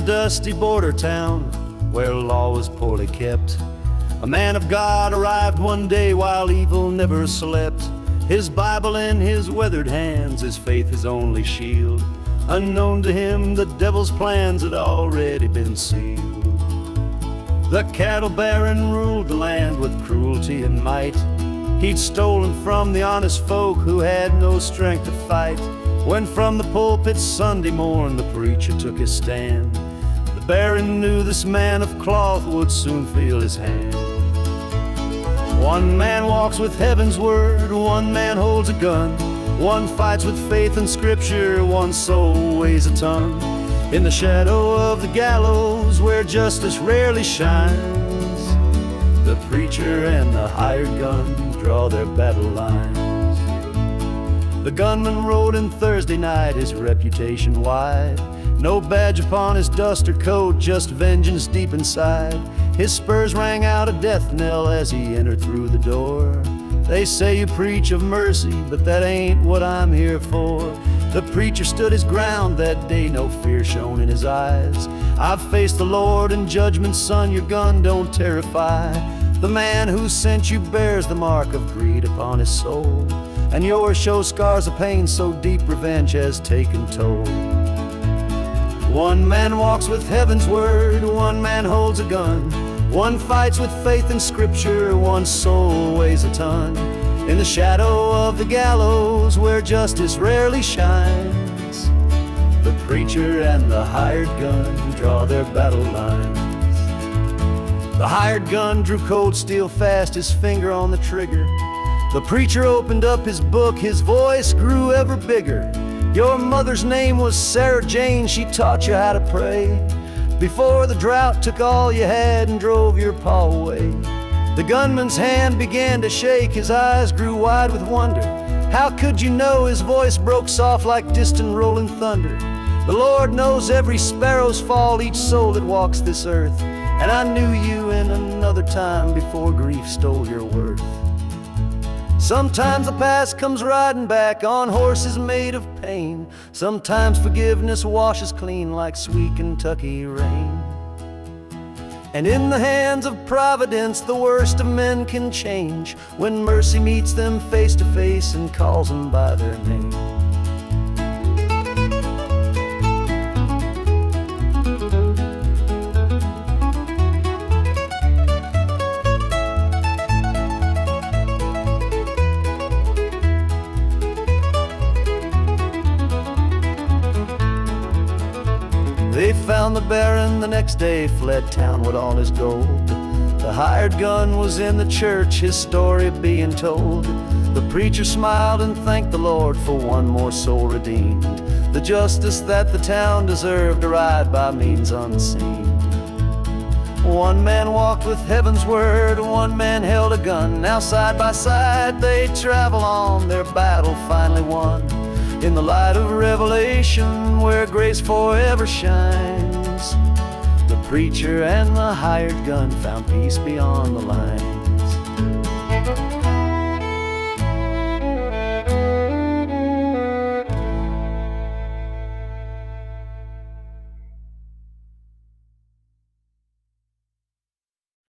dusty border town where law was poorly kept, a man of God arrived one day while evil never slept. His Bible in his weathered hands, his faith his only shield. Unknown to him, the devil's plans had already been sealed. The cattle baron ruled the land with cruelty and might. He'd stolen from the honest folk who had no strength to fight. When from the pulpit Sunday morn the preacher took his stand, the baron knew this man of cloth would soon feel his hand. One man walks with heaven's word, one man holds a gun, one fights with faith and scripture, one soul weighs a ton. In the shadow of the gallows where justice rarely shines, the preacher and the hired gun draw their battle lines. The gunman rode in Thursday night, his reputation wide. No badge upon his dust or coat, just vengeance deep inside. His spurs rang out a death knell as he entered through the door. They say you preach of mercy, but that ain't what I'm here for. The preacher stood his ground that day, no fear shone in his eyes. I've faced the Lord in judgment, son, your gun don't terrify. The man who sent you bears the mark of greed upon his soul, and yours shows scars of pain so deep revenge has taken toll. One man walks with heaven's word, one man holds a gun, one fights with faith in scripture, one soul weighs a ton. In the shadow of the gallows where justice rarely shines, the preacher and the hired gun draw their battle lines. The hired gun drew cold steel fast, his finger on the trigger. The preacher opened up his book, his voice grew ever bigger. Your mother's name was Sarah Jane, she taught you how to pray before the drought took all you had and drove your pa away. The gunman's hand began to shake, his eyes grew wide with wonder. How could you know? His voice broke soft like distant rolling thunder. The Lord knows every sparrow's fall, each soul that walks this earth. And I knew you in another time before grief stole your worth. Sometimes the past comes riding back on horses made of pain. Sometimes forgiveness washes clean like sweet Kentucky rain. And in the hands of providence the worst of men can change, when mercy meets them face to face and calls them by their name. They found the baron the next day, fled townward on his gold. The hired gun was in the church, his story being told. The preacher smiled and thanked the Lord for one more soul redeemed, the justice that the town deserved, to ride by means unseen. One man walked with heaven's word, one man held a gun. Now side by side they travel on, their battle finally won. In the light of revelation where grace forever shines, the preacher and the hired gun found peace beyond the lines.